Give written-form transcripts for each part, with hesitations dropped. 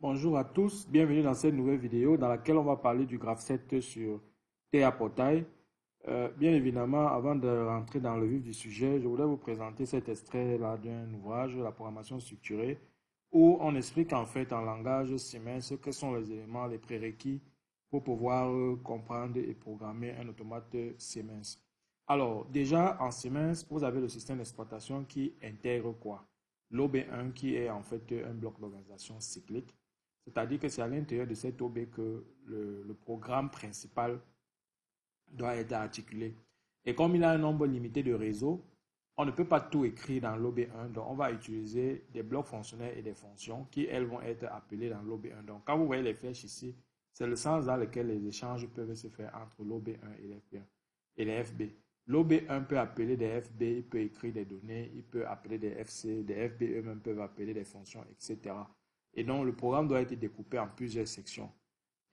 Bonjour à tous, bienvenue dans cette nouvelle vidéo dans laquelle on va parler du graphe 7 sur TA Portail. Bien évidemment, avant de rentrer dans le vif du sujet, je voulais vous présenter cet extrait-là d'un ouvrage, La programmation structurée, où on explique en fait en langage Siemens quels sont les éléments, les prérequis pour pouvoir comprendre et programmer un automate Siemens. Alors, déjà en Siemens, vous avez le système d'exploitation qui intègre quoi? L'OB1 qui est en fait un bloc d'organisation cyclique. C'est-à-dire que c'est à l'intérieur de cet OB que le programme principal doit être articulé. Et comme il a un nombre limité de réseaux, on ne peut pas tout écrire dans l'OB1. Donc, on va utiliser des blocs fonctionnels et des fonctions qui, elles, vont être appelées dans l'OB1. Donc, quand vous voyez les flèches ici, c'est le sens dans lequel les échanges peuvent se faire entre l'OB1 et l'FB1 et les FB. L'OB1 peut appeler des FB, il peut écrire des données, il peut appeler des FC, des FB eux-mêmes peuvent appeler des fonctions, etc. Et donc, le programme doit être découpé en plusieurs sections.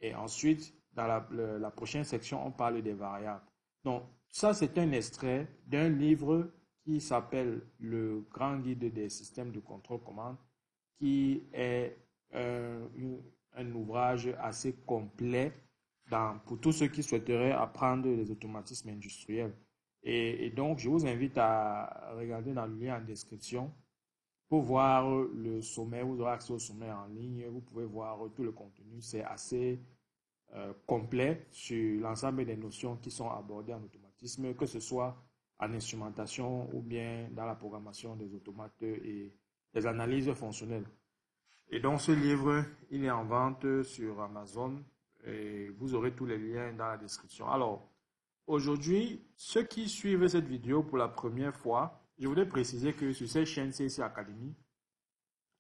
Et ensuite, dans la prochaine section, on parle des variables. Donc, ça, c'est un extrait d'un livre qui s'appelle Le Grand Guide des systèmes de contrôle commande, qui est un ouvrage assez complet pour tous ceux qui souhaiteraient apprendre les automatismes industriels. Et donc, je vous invite à regarder dans le lien en description pour voir le sommaire. Vous aurez accès au sommaire en ligne. Vous pouvez voir tout le contenu. C'est assez complet sur l'ensemble des notions qui sont abordées en automatisme, que ce soit en instrumentation ou bien dans la programmation des automates et des analyses fonctionnelles. Et donc, ce livre, il est en vente sur Amazon et vous aurez tous les liens dans la description. Alors, aujourd'hui, ceux qui suivent cette vidéo pour la première fois, je voudrais préciser que sur cette chaîne CC Academy,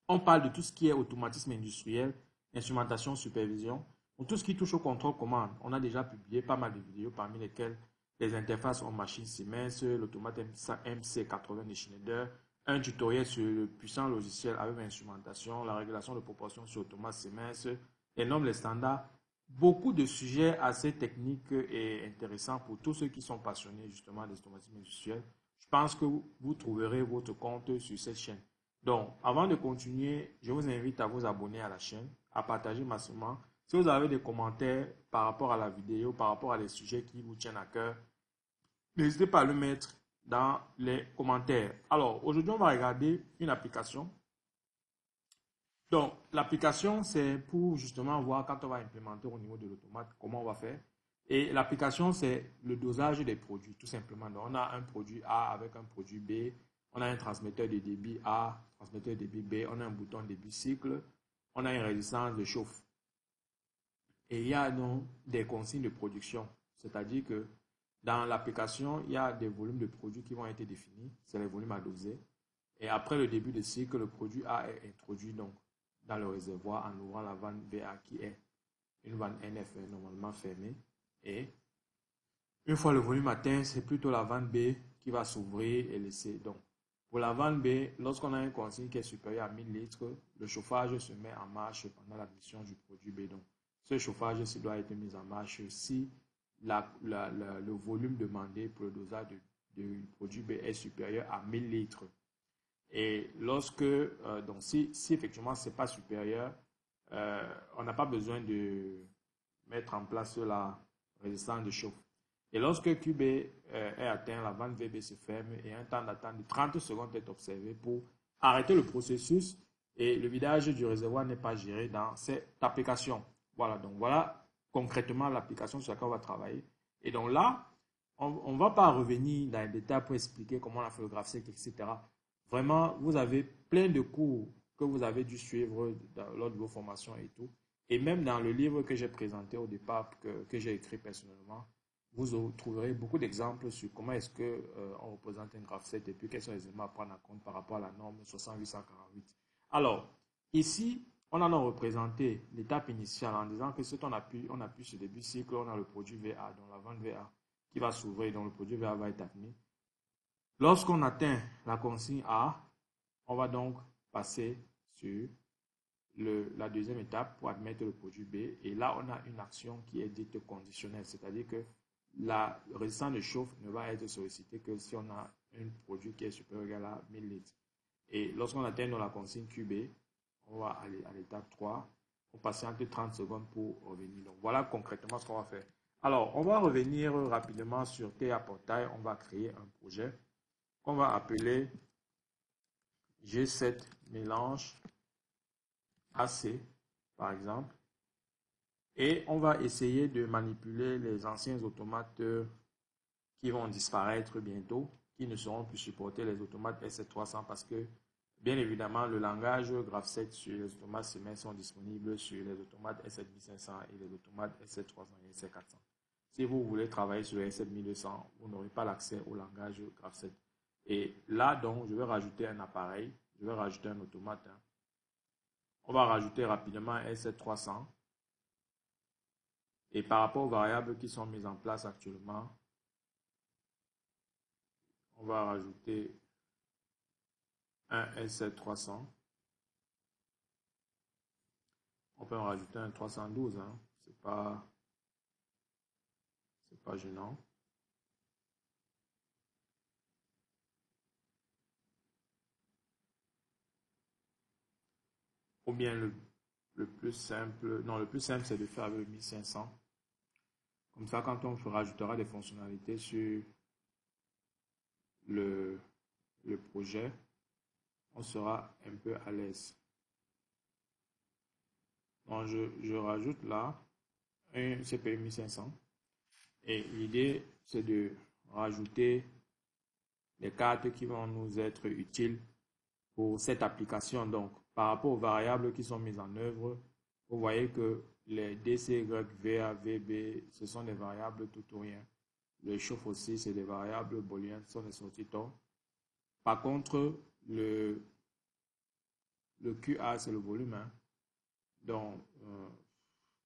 on parle de tout ce qui est automatisme industriel, instrumentation, supervision. Pour tout ce qui touche au contrôle commande, on a déjà publié pas mal de vidéos parmi lesquelles les interfaces en machine Siemens, l'automate MC80 de Schneider, un tutoriel sur le puissant logiciel avec l'instrumentation, la régulation de proportion sur automate Siemens, les normes, les standards. Beaucoup de sujets assez techniques et intéressants pour tous ceux qui sont passionnés justement d'automatisme industriel. Je pense que vous trouverez votre compte sur cette chaîne. Donc, avant de continuer, je vous invite à vous abonner à la chaîne, à partager massivement. Si vous avez des commentaires par rapport à la vidéo, par rapport à des sujets qui vous tiennent à cœur, n'hésitez pas à le mettre dans les commentaires. Alors, aujourd'hui, on va regarder une application. Donc, l'application, c'est pour justement voir quand on va implémenter au niveau de l'automate, comment on va faire. Et l'application, c'est le dosage des produits, tout simplement. Donc, on a un produit A avec un produit B. On a un transmetteur de débit A, transmetteur de débit B. On a un bouton débit cycle. On a une résistance de chauffe. Et il y a donc des consignes de production. C'est-à-dire que dans l'application, il y a des volumes de produits qui vont être définis. C'est les volumes à doser. Et après le début de cycle, le produit A est introduit donc dans le réservoir en ouvrant la vanne VA qui est une vanne NF normalement fermée. Et une fois le volume atteint, c'est plutôt la vanne B qui va s'ouvrir et laisser. Donc, pour la vanne B, lorsqu'on a une consigne qui est supérieure à 1000 litres, le chauffage se met en marche pendant l'admission du produit B. Donc, ce chauffage doit être mis en marche si le volume demandé pour le dosage du produit B est supérieur à 1000 litres. Et lorsque, donc si effectivement ce n'est pas supérieur, on n'a pas besoin de mettre en place la résistance de chauffe. Et lorsque QB est atteint, la vanne VB se ferme et un temps d'attente de 30 secondes est observé pour arrêter le processus et le vidage du réservoir n'est pas géré dans cette application. Voilà, donc voilà concrètement l'application sur laquelle on va travailler. Et donc là, on ne va pas revenir dans les détails pour expliquer comment on a fait le graphique, etc. Vraiment, vous avez plein de cours que vous avez dû suivre lors de vos formations et tout. Et même dans le livre que j'ai présenté au départ, que j'ai écrit personnellement, vous trouverez beaucoup d'exemples sur comment est-ce qu'on représente un graphe 7 et puis quels sont les éléments à prendre en compte par rapport à la norme 6848. Alors, ici, on en a représenté l'étape initiale en disant que on appuie sur le début cycle, on a le produit VA, donc la vente VA qui va s'ouvrir, donc le produit VA va être admis. Lorsqu'on atteint la consigne A, on va donc passer sur la deuxième étape pour admettre le produit B. Et là, on a une action qui est dite conditionnelle, c'est-à-dire que la résistance de chauffe ne va être sollicitée que si on a un produit qui est supérieur à 1000 litres. Et lorsqu'on atteint la consigne QB, on va aller à l'étape 3. On patiente 30 secondes pour revenir. Donc, voilà concrètement ce qu'on va faire. Alors, on va revenir rapidement sur TA Portail. On va créer un projet qu'on va appeler G7 mélange AC, par exemple. Et on va essayer de manipuler les anciens automates qui vont disparaître bientôt, qui ne seront plus supportés, les automates S7300, parce que, bien évidemment, le langage Graph7 sur les automates CMS sont disponibles sur les automates S7500 et les automates S7300 et S400. Si vous voulez travailler sur les S7200, vous n'aurez pas l'accès au langage Graph7. Et là, donc, je vais rajouter un appareil, je vais rajouter un automate. On va rajouter rapidement S7300. Et par rapport aux variables qui sont mises en place actuellement, on va rajouter un S300. On peut en rajouter un 312, hein. C'est pas gênant. Ou bien le plus simple, non, le plus simple c'est de faire avec 1500. Comme ça, quand on rajoutera des fonctionnalités sur le projet, on sera un peu à l'aise. Donc, je rajoute là un CPU 1500. Et l'idée, c'est de rajouter les cartes qui vont nous être utiles pour cette application. Donc, par rapport aux variables qui sont mises en œuvre, vous voyez que les DCY, VA, VB, ce sont des variables tout ou rien. Le chauffe aussi, c'est des variables booléennes, ce sont des sortitors. Par contre, le QA, c'est le volume. Hein. Donc,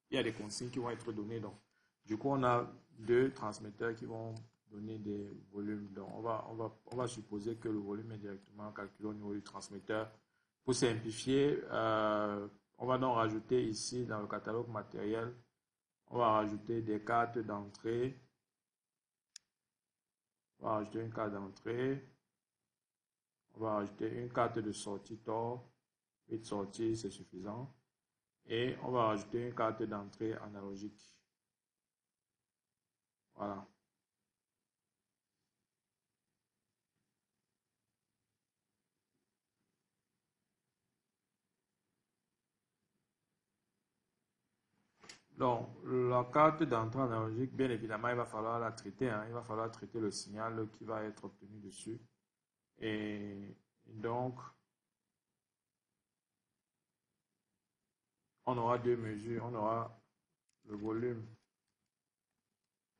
il y a des consignes qui vont être données. Donc, du coup, on a deux transmetteurs qui vont donner des volumes. Donc, on va supposer que le volume est directement calculé au niveau du transmetteur. Pour simplifier, on va donc rajouter ici dans le catalogue matériel, on va rajouter des cartes d'entrée. On va rajouter une carte d'entrée. On va rajouter une carte de sortie TOR. 8 sorties, c'est suffisant. Et on va rajouter une carte d'entrée analogique. Voilà. Donc, la carte d'entrée analogique, bien évidemment, il va falloir la traiter. Hein. Il va falloir traiter le signal qui va être obtenu dessus. Et donc, on aura deux mesures. On aura le volume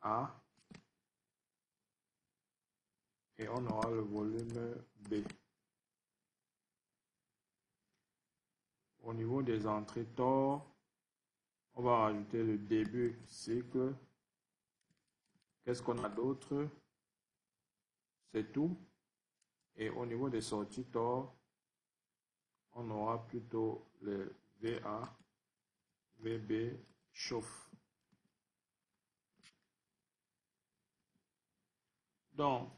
A et on aura le volume B. Au niveau des entrées TOR, on va rajouter le début cycle. Qu'est-ce qu'on a d'autre? C'est tout. Et au niveau des sorties TOR, on aura plutôt le VA, VB, chauffe. Donc,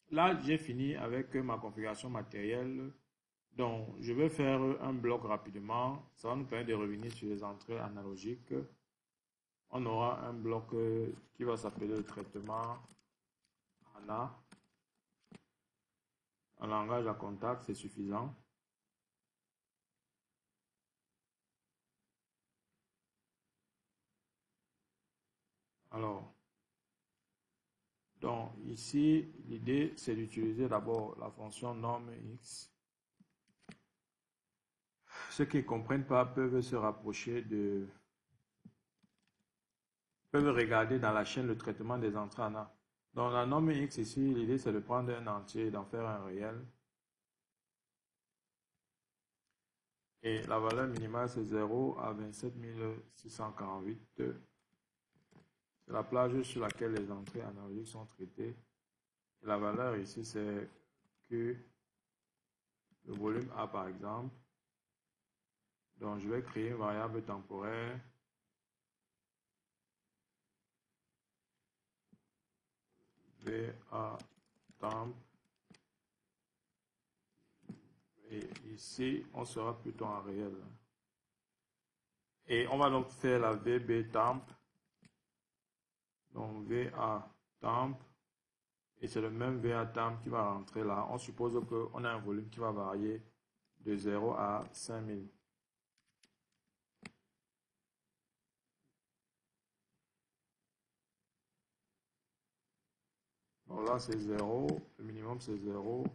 là, j'ai fini avec ma configuration matérielle. Donc, je vais faire un bloc rapidement. Ça va nous permettre de revenir sur les entrées analogiques. On aura un bloc qui va s'appeler le traitement ANA. Un langage à contact, c'est suffisant. Alors, donc ici, l'idée, c'est d'utiliser d'abord la fonction norme x. Ceux qui ne comprennent pas peuvent se rapprocher peuvent regarder dans la chaîne le traitement des entrées ANA. Donc la norme x ici, l'idée c'est de prendre un entier et d'en faire un réel. Et la valeur minimale c'est 0 à 27 648. C'est la plage sur laquelle les entrées analogiques sont traitées. Et la valeur ici c'est que le volume A par exemple. Donc je vais créer une variable temporaire. VA temp. Et ici, on sera plutôt en réel. Et on va donc faire la VB temp. Donc VA temp. Et c'est le même VA temp qui va rentrer là. On suppose qu'on a un volume qui va varier de 0 à 5000. Donc là, c'est 0. Le minimum, c'est 0.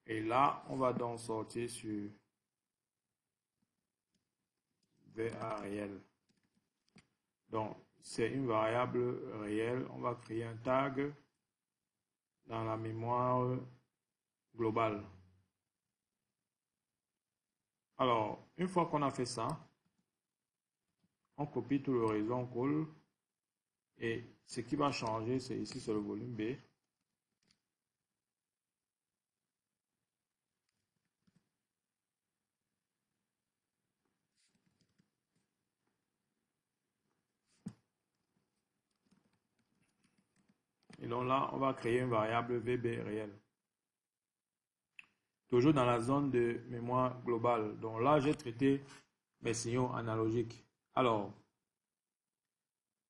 Et là, on va donc sortir sur VA réel. Donc, c'est une variable réelle. On va créer un tag dans la mémoire globale. Alors, une fois qu'on a fait ça, on copie tout le réseau, on colle. Et ce qui va changer, c'est ici, c'est le volume B. Et donc là, on va créer une variable VB réelle. Toujours dans la zone de mémoire globale. Donc là, j'ai traité mes signaux analogiques. Alors,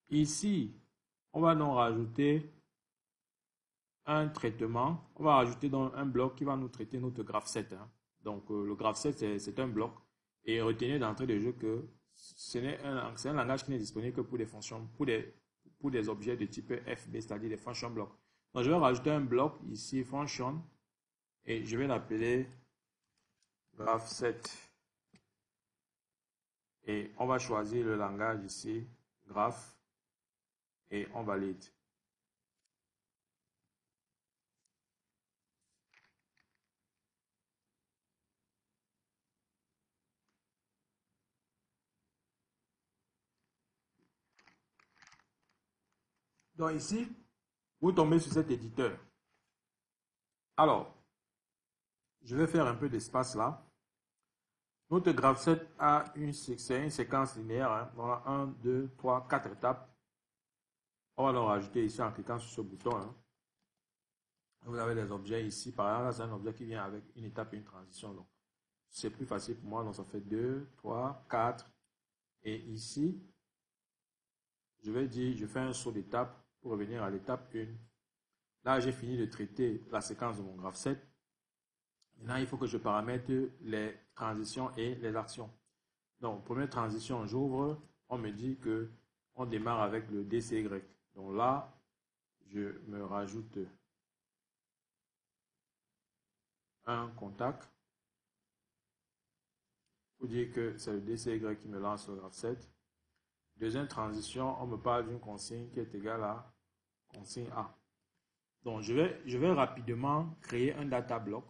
ici, on va donc rajouter un traitement. On va rajouter donc un bloc qui va nous traiter notre graph 7. Donc, le graph 7, c'est un bloc. Et retenez d'entrée de jeu que c'est un langage qui n'est disponible que pour des fonctions, pour des objets de type FB, c'est-à-dire des function blocks. Donc, je vais rajouter un bloc ici, function, et je vais l'appeler graph 7. Et on va choisir le langage ici, graph, et on valide. Donc ici, vous tombez sur cet éditeur. Alors, je vais faire un peu d'espace là. Notre graph 7 a une séquence linéaire. Voilà, 1, 2, 3, 4 étapes. On va donc rajouter ici en cliquant sur ce bouton. Vous avez des objets ici. Par exemple, là, c'est un objet qui vient avec une étape et une transition. Donc, c'est plus facile pour moi. Donc, ça fait 2, 3, 4. Et ici, je vais dire, je fais un saut d'étape pour revenir à l'étape 1. Là, j'ai fini de traiter la séquence de mon graph 7. Maintenant, il faut que je paramètre les transitions et les actions. Donc, première transition, j'ouvre. On me dit que on démarre avec le DCY. Donc là, je me rajoute un contact pour dire que c'est le DCY qui me lance le graph 7. Deuxième transition, on me parle d'une consigne qui est égale à consigne A. Donc, je vais rapidement créer un data block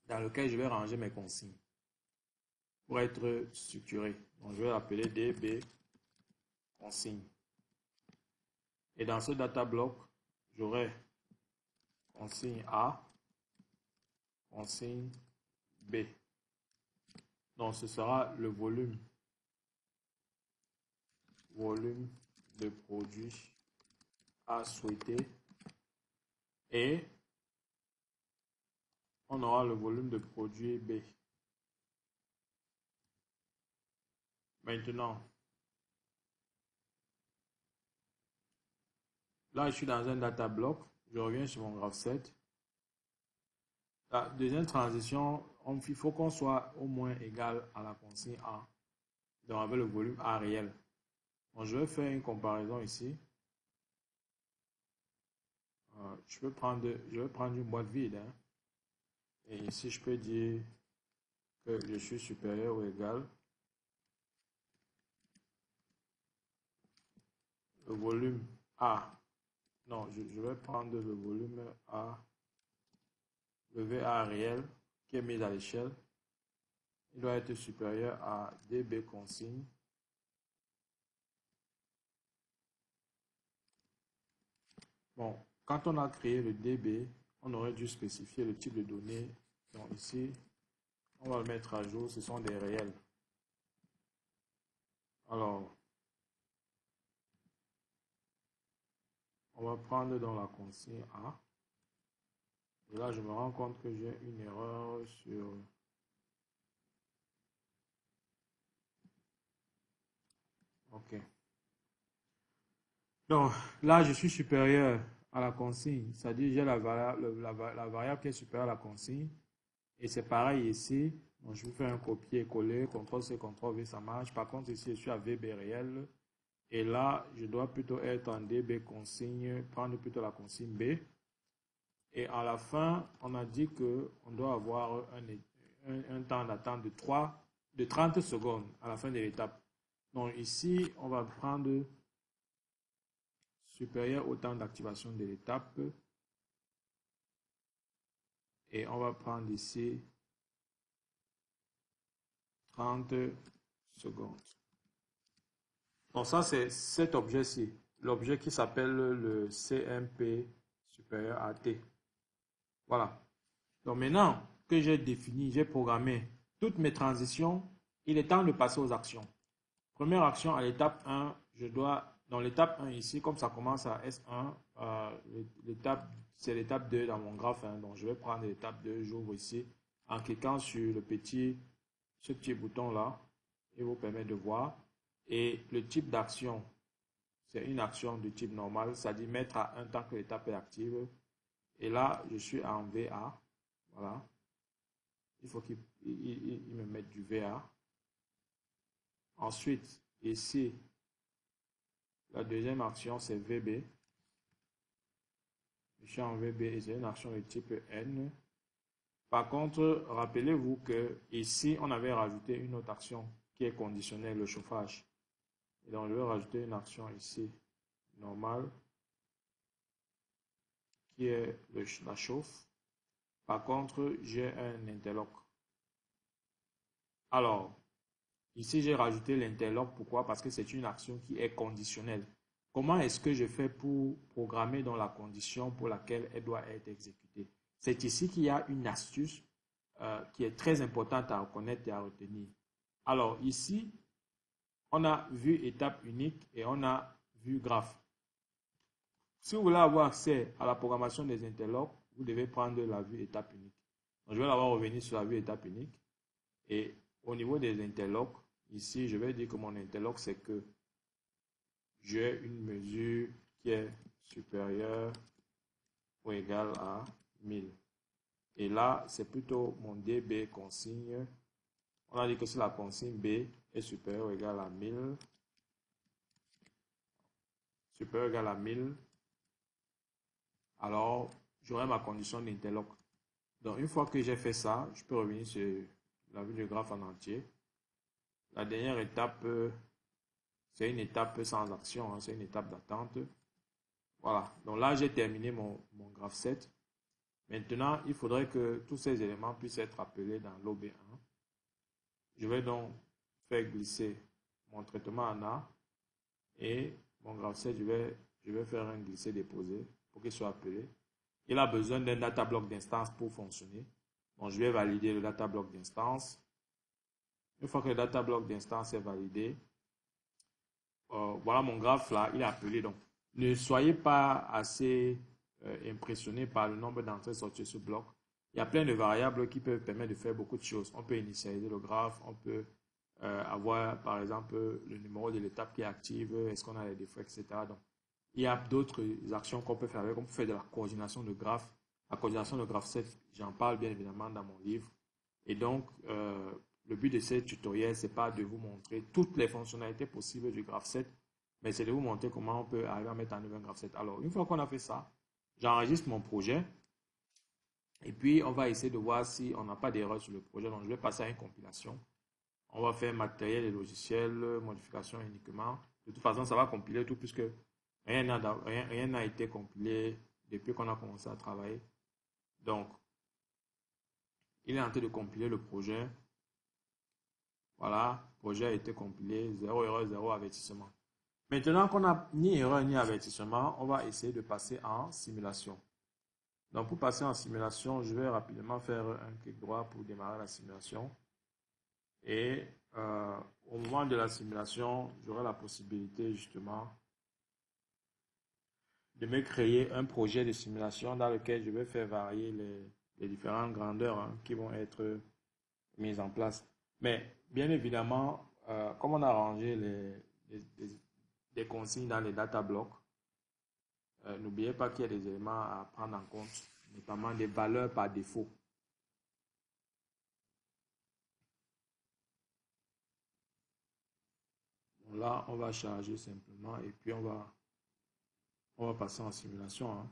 dans lequel je vais ranger mes consignes pour être structuré. Donc, je vais l'appeler DB consigne. Et dans ce data block, j'aurai consigne A, consigne B. Donc, ce sera le volume de produit à souhaiter et on aura le volume de produit B. Maintenant, là, je suis dans un data block. Je reviens sur mon graph 7. La deuxième transition, il faut qu'on soit au moins égal à la consigne A. Donc, avec le volume A réel. Donc, je vais faire une comparaison ici. Je vais prendre une boîte vide. Et ici, je peux dire que je suis supérieur ou égal le volume A. Non, je vais prendre le volume A, le VA réel qui est mis à l'échelle. Il doit être supérieur à DB consigne. Bon, quand on a créé le DB, on aurait dû spécifier le type de données. Donc ici, on va le mettre à jour, ce sont des réels. Alors, on va prendre dans la consigne A. Et là, je me rends compte que j'ai une erreur sur... OK. Donc, là, je suis supérieur à la consigne. C'est-à-dire, j'ai la variable qui est supérieure à la consigne. Et c'est pareil ici. Donc, je vais faire un copier-coller, CTRL-C, CTRL-V, ça marche. Par contre, ici, je suis à VB réel. Et là, je dois plutôt être en DB consigne, prendre plutôt la consigne B. Et à la fin, on a dit qu'on doit avoir un temps d'attente de 30 secondes à la fin de l'étape. Donc ici, on va prendre supérieur au temps d'activation de l'étape. Et on va prendre ici 30 secondes. Donc ça, c'est cet objet-ci. L'objet qui s'appelle le CMP supérieur à T. Voilà. Donc maintenant que j'ai défini, j'ai programmé toutes mes transitions, il est temps de passer aux actions. Première action à l'étape 1, je dois, dans l'étape 1 ici, comme ça commence à S1, c'est l'étape 2 dans mon graphe. Donc je vais prendre l'étape 2, j'ouvre ici, en cliquant sur ce petit bouton là, il vous permet de voir. Et le type d'action, c'est une action de type normal, c'est-à-dire mettre à un temps que l'étape est active. Et là, je suis en VA. Voilà. Il faut qu'il me mette du VA. Ensuite, ici, la deuxième action, c'est VB. Je suis en VB et c'est une action de type N. Par contre, rappelez-vous que ici, on avait rajouté une autre action qui est conditionnelle, le chauffage. Et donc, je vais rajouter une action ici, normale, qui est la chauffe. Par contre, j'ai un interlock. Alors, ici, j'ai rajouté l'interlock. Pourquoi? Parce que c'est une action qui est conditionnelle. Comment est-ce que je fais pour programmer dans la condition pour laquelle elle doit être exécutée? C'est ici qu'il y a une astuce qui est très importante à reconnaître et à retenir. Alors, ici, on a vu étape unique et on a vu graphe. Si vous voulez avoir accès à la programmation des interlocks, vous devez prendre la vue étape unique. Donc, je vais d'abord revenir sur la vue étape unique. Et au niveau des interlocks, ici, je vais dire que mon interlock, c'est que j'ai une mesure qui est supérieure ou égale à 1000. Et là, c'est plutôt mon DB consigne. On a dit que si la consigne B est supérieure ou égale à 1000, supérieure ou égale à 1000, alors j'aurai ma condition d'interlock. Donc, une fois que j'ai fait ça, je peux revenir sur la vue du graphe en entier. La dernière étape, c'est une étape sans action, c'est une étape d'attente. Voilà, donc là, j'ai terminé mon graphe 7. Maintenant, il faudrait que tous ces éléments puissent être appelés dans l'OB1. Je vais donc faire glisser mon traitement en A et mon graphe 7, je vais faire un glisser-déposer pour qu'il soit appelé. Il a besoin d'un data block d'instance pour fonctionner. Donc, je vais valider le data block d'instance. Une fois que le data block d'instance est validé, voilà mon graphe là, il est appelé. Donc, ne soyez pas assez impressionné par le nombre d'entrées sorties sur bloc. Il y a plein de variables qui peuvent permettre de faire beaucoup de choses. On peut initialiser le graphe, on peut avoir par exemple le numéro de l'étape qui est active, est-ce qu'on a les défauts, etc. Donc, il y a d'autres actions qu'on peut faire avec. On peut faire de la coordination de graphes. La coordination de graphe 7, j'en parle bien évidemment dans mon livre. Et donc, le but de ces tutoriels, ce n'est pas de vous montrer toutes les fonctionnalités possibles du graphe 7, mais c'est de vous montrer comment on peut arriver à mettre en œuvre un graphe 7. Alors, une fois qu'on a fait ça, j'enregistre mon projet. Et puis, on va essayer de voir si on n'a pas d'erreur sur le projet. Donc, je vais passer à une compilation. On va faire matériel et logiciel, modification uniquement. De toute façon, ça va compiler tout puisque rien n'a été compilé depuis qu'on a commencé à travailler. Donc, il est en train de compiler le projet. Voilà, le projet a été compilé, 0 erreur, 0 avertissement. Maintenant qu'on n'a ni erreur ni avertissement, on va essayer de passer en simulation. Donc, pour passer en simulation, je vais rapidement faire un clic droit pour démarrer la simulation. Et au moment de la simulation, j'aurai la possibilité justement de me créer un projet de simulation dans lequel je vais faire varier les différentes grandeurs hein, qui vont être mises en place. Mais bien évidemment, comme on a rangé des consignes dans les data blocks, n'oubliez pas qu'il y a des éléments à prendre en compte, notamment des valeurs par défaut. Donc là, on va charger simplement et puis on va passer en simulation. Hein.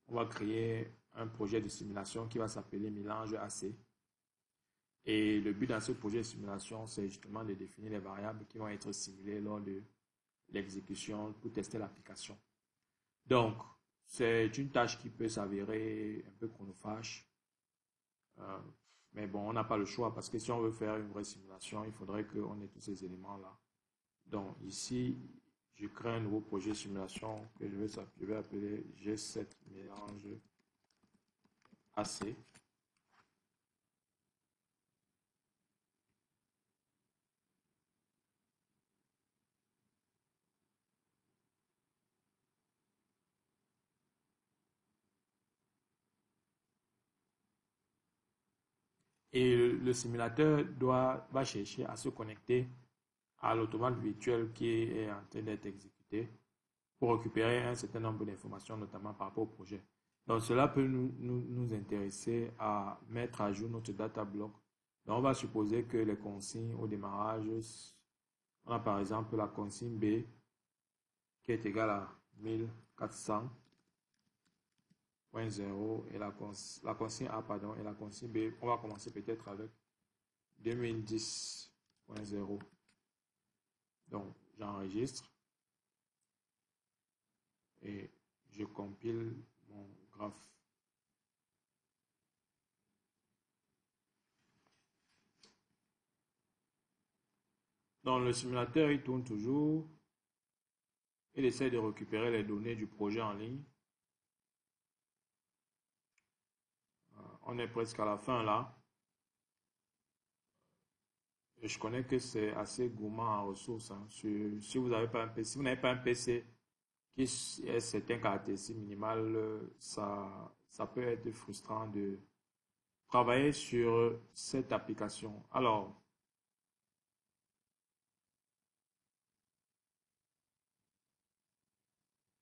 On va créer un projet de simulation qui va s'appeler mélange AC. Et le but dans ce projet de simulation, c'est justement de définir les variables qui vont être simulées lors de l'exécution pour tester l'application. Donc, c'est une tâche qui peut s'avérer un peu chronophage. Mais bon, on n'a pas le choix parce que si on veut faire une vraie simulation, il faudrait qu'on ait tous ces éléments-là. Donc, ici, je crée un nouveau projet de simulation que je vais appeler G7 mélange AC. Et le simulateur va chercher à se connecter à l'automate virtuel qui est en train d'être exécuté pour récupérer un certain nombre d'informations, notamment par rapport au projet. Donc, cela peut nous intéresser à mettre à jour notre data block. Donc, on va supposer que les consignes au démarrage, on a par exemple la consigne B qui est égale à 1400.0 et la consigne A, pardon, et la consigne B, on va commencer peut-être avec 2010.0. Donc, j'enregistre et je compile mon graphe. Donc, le simulateur, il tourne toujours. Il essaie de récupérer les données du projet en ligne. On est presque à la fin là. Et je connais que c'est assez gourmand en ressources. Hein. Si vous n'avez pas un PC, si vous n'avez pas un PC qui est certaines caractéristiques minimales, ça peut être frustrant de travailler sur cette application. Alors,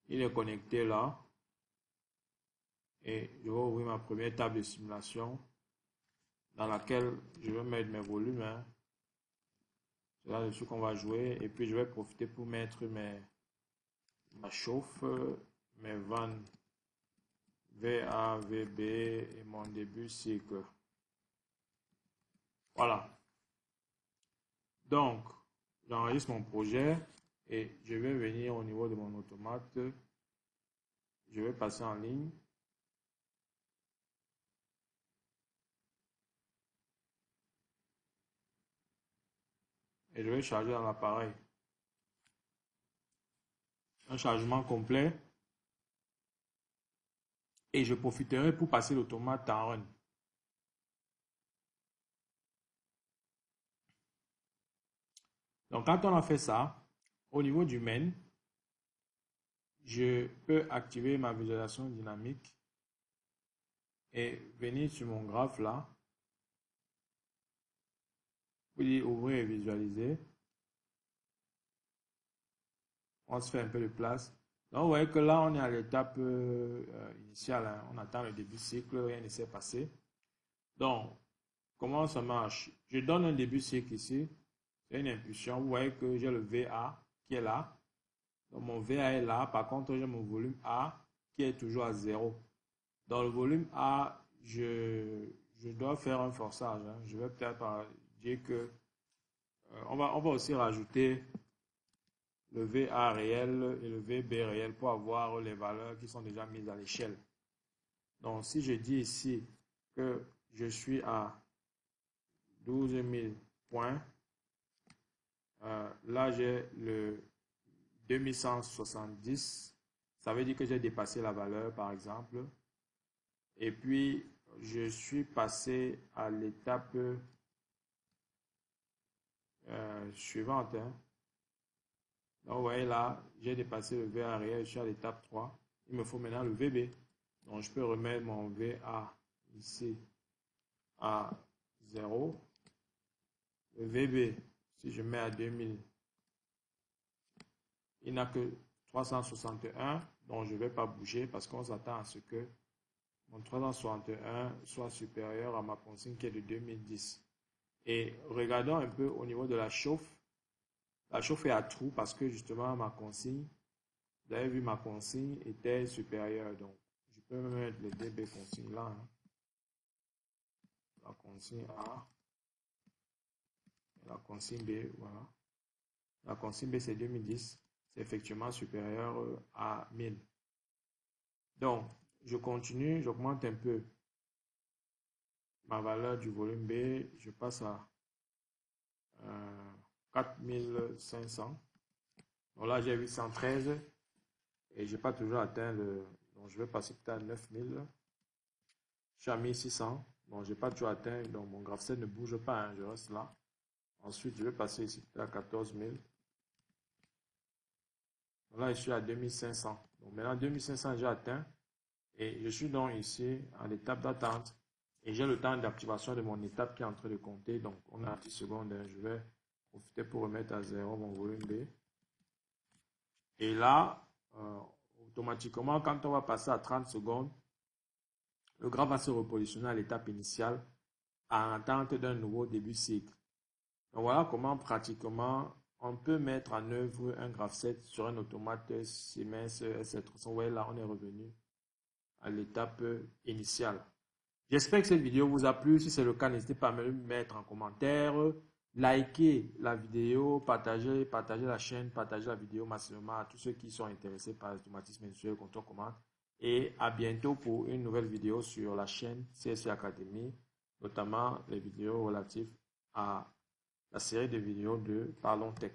il est connecté là. Et je vais ouvrir ma première table de simulation dans laquelle je vais mettre mes volumes. Hein. C'est là-dessus qu'on va jouer. Et puis, je vais profiter pour mettre ma chauffe, mes vannes VA, VB et mon début cycle. Voilà. Donc, j'enregistre mon projet et je vais venir au niveau de mon automate. Je vais passer en ligne. Et je vais charger dans l'appareil. Un chargement complet. Et je profiterai pour passer l'automate en run. Donc, quand on a fait ça, au niveau du main, je peux activer ma visualisation dynamique et venir sur mon graphe là. Vous dites ouvrir et visualiser. On se fait un peu de place. Donc, vous voyez que là, on est à l'étape initiale. Hein. On attend le début cycle, rien ne s'est passé. Donc, comment ça marche? Je donne un début cycle ici. C'est une impulsion. Vous voyez que j'ai le VA qui est là. Donc, mon VA est là. Par contre, j'ai mon volume A qui est toujours à 0. Dans le volume A, je dois faire un forçage. Hein. Je vais peut-être dire que on va aussi rajouter le VA réel et le VB réel pour avoir les valeurs qui sont déjà mises à l'échelle. Donc, si je dis ici que je suis à 12 000 points, là, j'ai le 2170. Ça veut dire que j'ai dépassé la valeur, par exemple. Et puis, je suis passé à l'étape suivante. Hein. Donc, vous voyez là, j'ai dépassé le V arrière, je suis à l'étape 3. Il me faut maintenant le VB. Donc, je peux remettre mon VA ici à 0. Le VB, si je mets à 2000, il n'a que 361. Donc, je ne vais pas bouger parce qu'on s'attend à ce que mon 361 soit supérieur à ma consigne qui est de 2010. Et regardons un peu au niveau de la chauffe. La chauffe est à trou parce que justement ma consigne, vous avez vu ma consigne était supérieure. Donc je peux mettre le DB consigne là. Hein. La consigne A. La consigne B, voilà. La consigne B c'est 2010. C'est effectivement supérieur à 1000. Donc je continue, j'augmente un peu ma valeur du volume B. Je passe à 4500. Donc là, j'ai 813 et je n'ai pas toujours atteint le... Donc, je vais passer peut-être à 9000. Je suis à 1600. Bon, je n'ai pas toujours atteint. Donc, mon graphset ne bouge pas. Hein, je reste là. Ensuite, je vais passer ici à 14000. Donc là, je suis à 2500. Donc, maintenant, 2500, j'ai atteint. Et je suis donc ici à l'étape d'attente. Et j'ai le temps d'activation de mon étape qui est en train de compter. Donc, on a 10 secondes. Hein, je vais profiter pour remettre à 0 mon volume B. Et là, automatiquement, quand on va passer à 30 secondes, le graphe va se repositionner à l'étape initiale en attente d'un nouveau début cycle. Donc voilà comment pratiquement on peut mettre en œuvre un graphset sur un automate Siemens S700. Vous voyez là, on est revenu à l'étape initiale. J'espère que cette vidéo vous a plu. Si c'est le cas, n'hésitez pas à me le mettre en commentaire. Likez la vidéo, partagez la chaîne, partagez la vidéo massivement à tous ceux qui sont intéressés par l'automatisme mensuel, contrôle commande. Et à bientôt pour une nouvelle vidéo sur la chaîne CSC Academy, notamment les vidéos relatives à la série de vidéos de Parlons Tech.